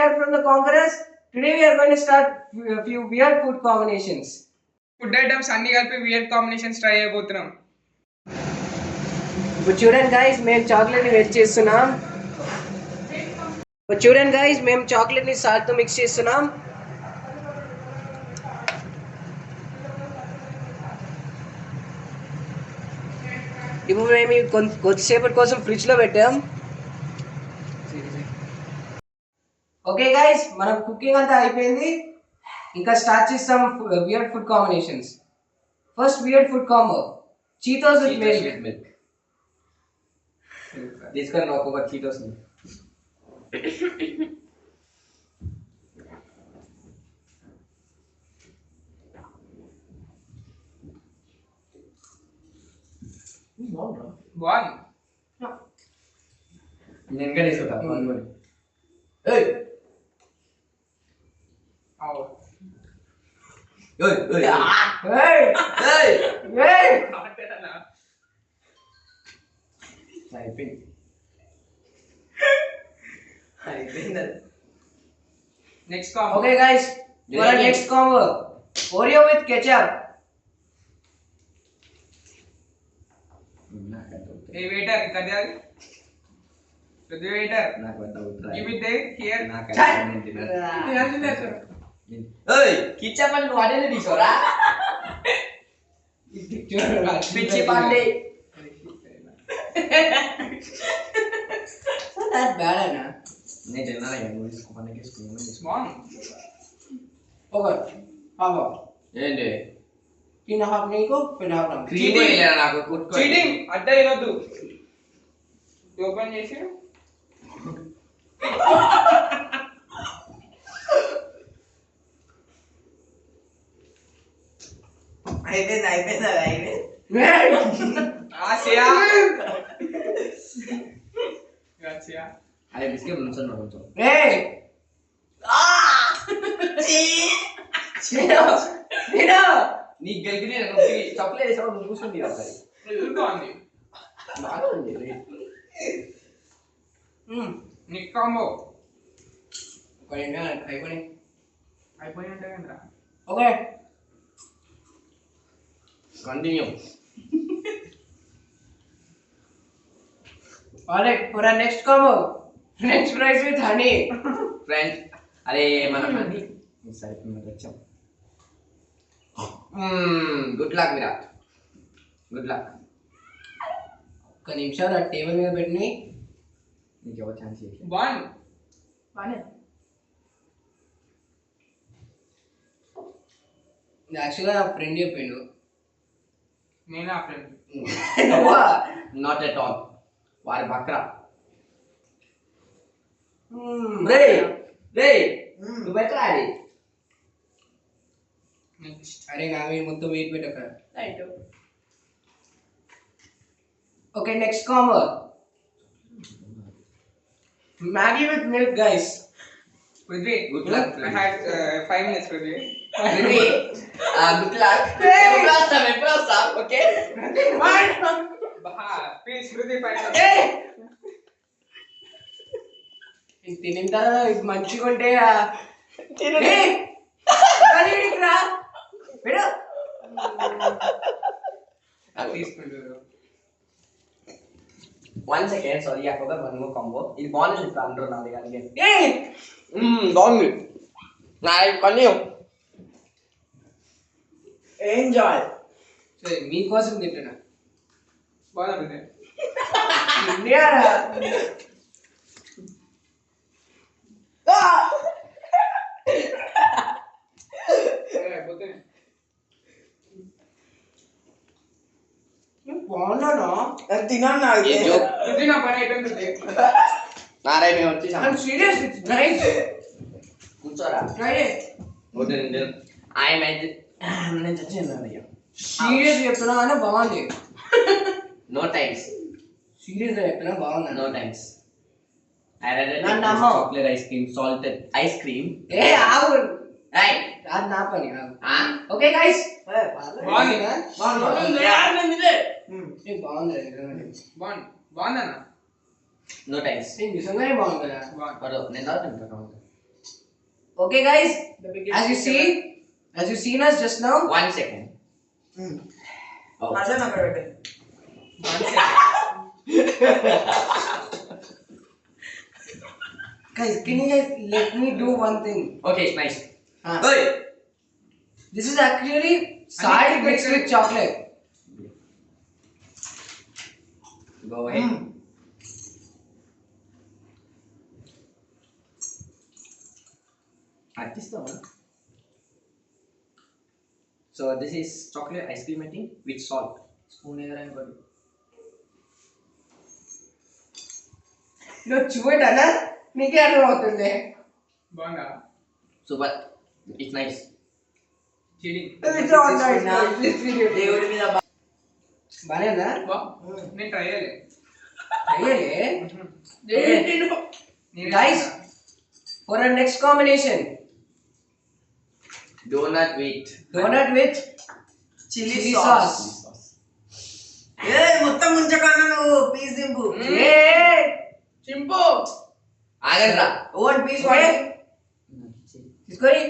here from the Conquerors. Today we are going to start a few weird food combinations. Food items అన్ని కలిపి weird combinations try అయిపోతున్నాం. ఇప్పుడు చూడండి guys, మేము chocolate ని veg చేస్తున్నాం. ఇప్పుడు చూడండి గైస్, మేము చాక్లెట్ ని సాల్ట్ తో మిక్స్ చేస్తున్నాం. ఇప్పుడు మేము కొద్దిసేపటి కోసం ఫ్రిడ్జ్ లో పెట్టాం. ఓకే గైస్, మన కుకింగ్ అంతా అయిపోయింది. ఇంకా స్టార్ట్ చేస్తాం weird food combinations. First weird food combo, Cheetos with milk. తీసుకొని ఒక్కొక్క చీటోస్ బాగుంది. నేను ఇంకా తీసుకుంటా. Next combo. Okay guys, next combo, Oreo with ketchup. ఏ వెయిటర్ కదాలి, పెద్ద వెయిటర్ నాకు గివ్ ఇట్ దే హియర్. ఓయ్ కిచెప్ అని నువ్వు అదే తీసుకోరా పిచ్చి పండి. దట్ బ్యాడ్ అన్న. నేను తిన్నాను నువ్వు తీసుకోమని బాగుంది. ఓకే హాఫ్ ఏంటి తిన్న హాఫ్ నీకు, పిన్న హాఫ్ నాకు. క్రీమ్ వేయలేరా నాకు కుట్టుకో. చీటింగ్ అడ్డ ఇవ్వద్దు. ఓపెన్ చేసి అయిపోయింది. ఆసియా ఆసియా అదే బిస్కెట్ ఉంచండి కొంచెం. ఏయ్ నీకు గెలిపి చాక్లెట్ వేసావు నువ్వు కూర్చుంది ఒకసారి బాగుంది. బాగుంది. నెక్స్ట్ కాంబో అయిపోయినట్టే. అయిపోయినట్టు. Okay continue. alright, for our next combo, French fries with honey. Friends అరే మన హనీ సరిపోయింది వచ్చాం. Good luck Virat, good luck. ఒక్క నిమిషం ఆ టేబుల్ మీద పెట్టి నీకు ఎవరు ఛాన్స్ చేసి బాగుంది. యాక్చువల్గా నా ఫ్రెండ్ చెప్పిండు. నేను ఆ ఫ్రెండ్. నాట్ ఎట్ ఆల్, వారి బక్రా. నువ్వు ఎట్లా అది అరే నా మీద మొత్తం వెయిట్ పెట్టక. Okay next combo, Maggi with milk guys. Prithvi, good luck. I had 5 minutes, Prithvi. Good luck. ఎప్పుడు వస్తాం ఓకే. Please, Prithvi, 5 minutes. తినిన తర్వాత ఇది మంచిగా ఉంటే Please, Prithvi. 1 second, sorry, I forgot one more combo. ఇది బాగుంది ఇప్పుడు అందరూ నాది కానీ బాగుంది. నా కంటిన్యూ. ఎంజాయ్. సరే మీకోసం తింటున్నా. బాగుంది. బాగున్నాను తిన్నాను. Prithvi, నా పని అయిపోయింది. నారాయణ మేము వచ్చేసాం. Serious, it's nice. కూర్చోరా. ట్రై ఆయన నేను చచ్చాను. సీరియస్ చెప్తున్నా కానీ బాగుంది. No thanks. సీరియస్ గా చెప్తున్నా బాగుంది. No thanks. I rather None take number. chocolate ice cream, salted ice cream. ఏ ఆగు, Right. అది నా పని. Ah. ఓకే గైస్, బాగుంది. బాగుంది. బాగుందన్న. No thanks. నిజంగానే బాగుంది కదా. బాగుంది. పడు నేను తాగుతాను ఇంకా కావాలి. Okay, guys. The biggest As you thing see, as you seen us just now. 1 second. Oh. ever. 1 second. Guys, can you guys let me do one thing? Okay, it's nice. Ah. Hey. This is actually salt mixed with chocolate. Go ahead. Artist one. So this is chocolate ice cream I think with salt. Spoon here and body. నువ్వు చూడనా నీకే అర్థం అవుతుంది. బాగుందా? So but it's nice. Cheating. దేవుడి మీద బానేదా? నేను try చేయలే. Guys, for our next combination, donut with chili sauce. మొత్తం ముంచకన్నా నువ్వు పీస్ దింపు చింపు. ఆగండ్రా. ఓన్ పీస్ తీసుకొని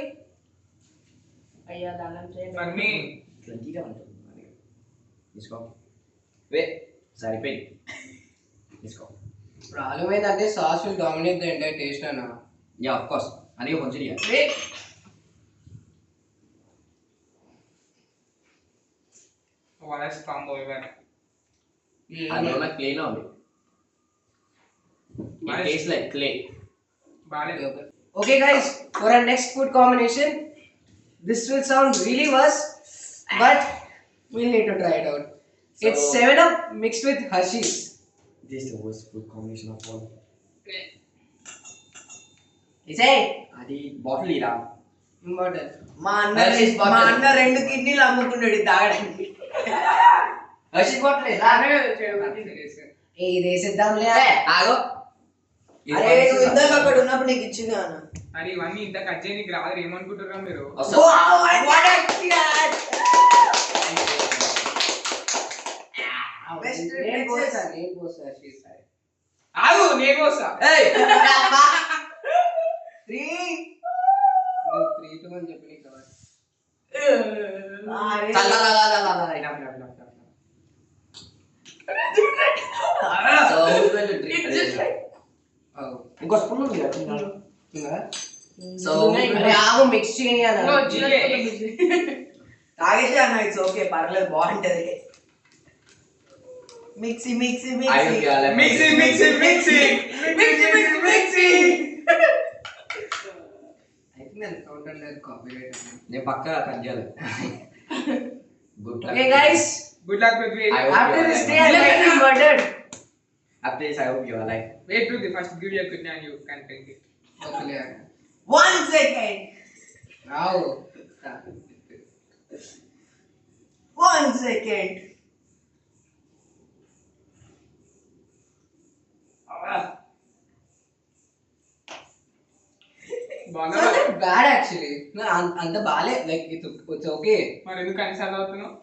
అయ్యా దానం చేయండి మమ్మీ. 20 గా ఉంటుంది. తీసుకో. వే సరిపోయింది. తీసుకో. ప్రాబ్లం ఏంటంటే sauce will dominate the entire taste అన్న. Yeah of course. అది కొంచెం What a combo even. అది నాకు క్లే లా ఉంది. It tastes like clay. బాలేదు. Okay guys, for our next food combination, this will sound really worse, but we'll need to try it out. It's 7-Up mixed with Hershey's. This is the worst food combination of all. Is it? అది bottle ఇరా. Important. మా Hershey's bottle. అన్న 2 కిడ్నీలు అమ్ముకున్నాడు ఇది తాగడానికి Harshit bottle ఇరా. ఇది వేసేద్దాంలే. ఆగో. అరే నువ్వు ఇందాక అక్కడ ఉన్నప్పుడు నీకు ఇచ్చింది అన్న అరే ఇవన్నీ ఇంత కట్ చేయడానికి రాదు ఏమనుకుంటున్నారా మీరు? నేను పోస్తా Hershey's. ఆగు నేను వస్తా. నువ్వు 3 to 1 చెప్పి నీకు కావాలి. So who's going to drink? ఇంకో స్పూన్ ఉంది కదా. ఇంకా So అరే ఆగు మిక్స్ చేయని No, జిగే. తాగేసి అన్న ఇట్స్ ఓకే పర్లేదు బాగుంటది mixie mixie I mixie hope you all have Mixing. I think I'll count under copyright. నేను పక్కా కట్ చేయాలి. Good Okay guys, Good luck with it. I hope after you are this alive. day I might be murdered. After this I hope you are alive. Wait to the first give your kidney and you can drink it. Okay. 1 second Now. 1 second బాగా Not bad actually. No, అంత బాలే like it's okay. మరి ఎందుకు consult అవుతున్నావు?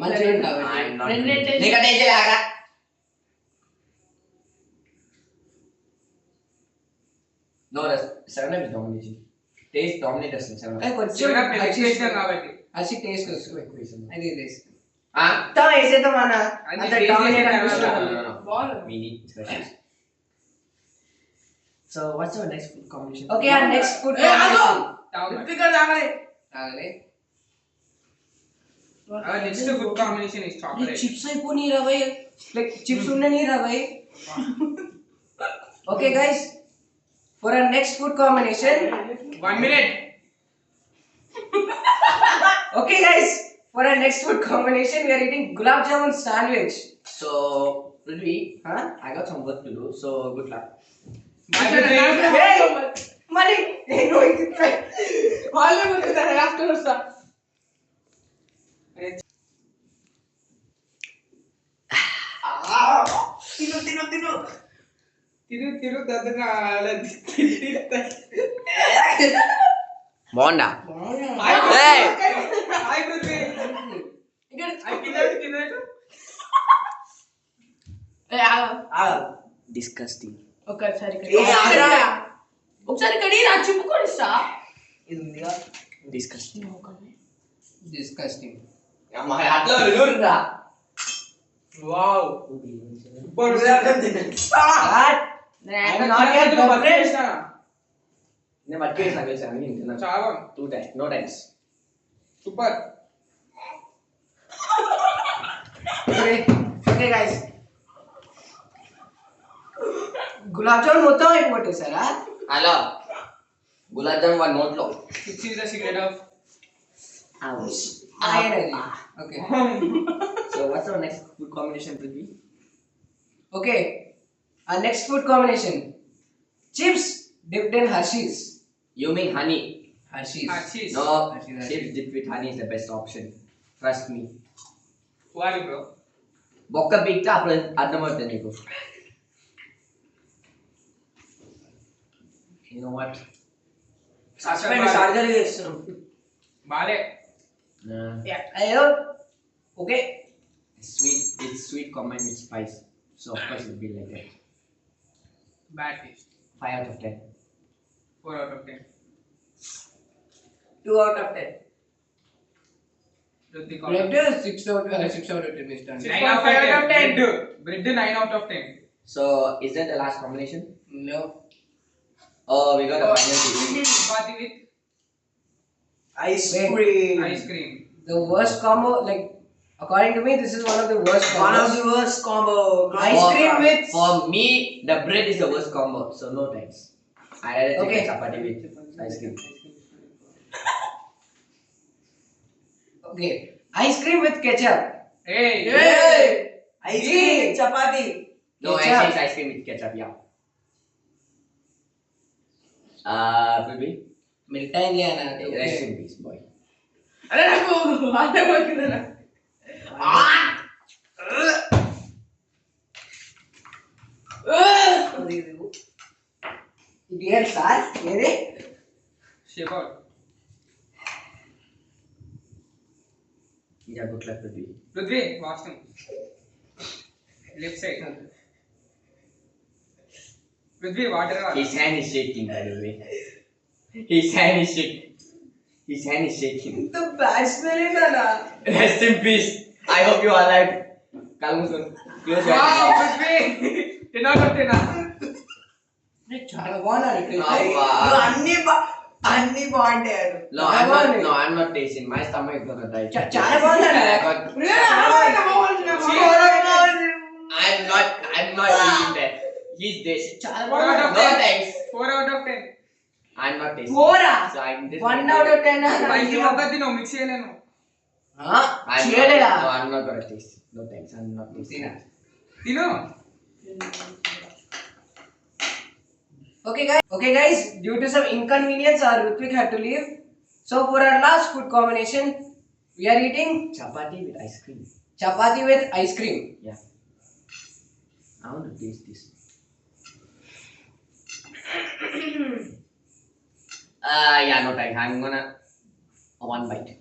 మంచిగా I'm కాబట్టి. not. రెండే నీకు టేస్ట్ లాగా. No, that's 7-Up is dominating. Taste dominates in 7-Up. కానీ కొంచెం చివర పెరిగేసాం కాబట్టి. అసి టేస్ట్ ఎక్కువ వస్తుంది. వేసాను. అది this. Ah? తా వేసేద్దాం అన్న. అది అంత taste dominate చేసిన అనిపిస్తుంది. తర్వాత. No. We need specials. So what's our next food combination? Okay, our next food Hey, combination. తాగు. తాగలే తాగలే. Our next food combination is chocolate. Chips అయిపోయి రవై లైక్ చిప్స్ ఉండని రవై. Okay guys, for our next food combination, 1 minute. okay guys, for our next food combination we are eating gulab jamun sandwich. So Prithvi, Huh? I got some work to do. So good luck. Hey, money. Hey, no, it's fine. వాళ్ళే ముందుతారు after వస్తా తిను తిను తిను తిరు దద్దగా బాగుందా? Hi Hey! Prithvi. తినట్టు. Disgusting. ఒకసారి ఏ ఆగరా. ఒకసారి కడి రా చిప్పుకొనిస్తా ఇది ఉందిగా డిస్కస్టింగ్ Disgusting. అమ్మా అట్లా చూడరా వావ్ గులాబ్ తినండి I'm not yet done. నేను పట్టుకేసి నాకు తెలుసు అన్ని తిన్నా చాలా 2 times no times super Okay guys. Gulab jamun మొత్తం అయిపోగొట్టేసారా? హలో గులాబ్ జామ్ వాడి నోట్లో which is the secret of Okay. So what's our next food combination will be Okay. Our next food combination. Chips dipped in Hershey's. You mean honey Hershey's. Hershey's. No, Hershey's. chips dipped with honey is the best option. Trust me. వారి bro బొక్క పీక్తే అప్పుడు అర్థమవుతుంది నీకు. You know what? Suspend surgery చేస్తున్నాం బాలే Ayo. Okay. It's sweet combined with spice. So of course it will be like that. Bad taste 5 out of 10. 4 out of 10 2 out of 10 Ruthik Bread is 6 out of 10 is done. 9 out of 10 bread 9 out of 10 So is that the last combination? No. Oh, we got a final two. Chapati with ice Wait. Cream ice cream The worst combo, like according to me, this is one of the worst one of combos. The worst combo Ice cream with For me, the bread is the worst combo. So no thanks. I rather take Okay. a chapati with ice cream. okay, ice cream with ketchup. ఏయ్ ice cream chapati No, I Ketchup. take ice cream with ketchup. Yeah. Will be మిగతా India rest in peace, boy. అరే నాకు అర్థం అవుతుందా dear sir ఏది shape out Yeah, good luck with you. Rudvi washroom left side Rudvi water His hand is shaking, by the way. His hand is shaking. His hand is shaking. ఇంత bad smell ఏంటన్నా Rest in peace. I hope you are alive. Kalmusun. Close your wow eyes. రుద్వి 10 out of 10 చాలా బాగున్నాడు Wow. అన్ని బాగుంటాయి No, I'm not tasting. My stomach is gonna die. చాలా బాగున్నాడు I got- I'm not eating that. He's this. చాలా 4 out of బాగున్నాడు 10 No thanks. 4 out of 10 I'm not tasting. 4 So I'm this. 1 out of 10 spicy మొక్క తిను mix చేయలేను చేయలేదా No, I'm not gonna taste. No thanks. I'm not tasting. తిను Okay guys, due to some inconvenience our Ritvik had to leave, so for our last food combination we are eating Chapati with ice cream. chapati with ice cream. Yeah. I want to taste this. Yeah, no thanks. I'm gonna one bite.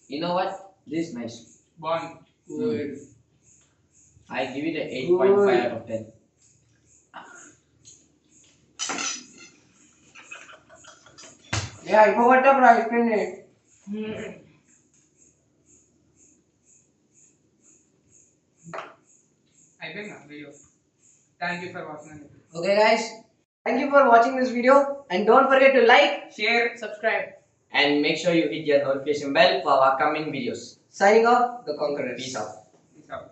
You know what? This is nice. బాగుంది Good. I give it a 8.5 out of 10. Yeah, అయిపోగొట్టా ice cream ని. అయిపోయిందా video thank you for watching Okay guys, thank you for watching this video and don't forget to like, share subscribe. And make sure you hit your notification bell for our upcoming videos. Signing off, The Conquerors. Peace out.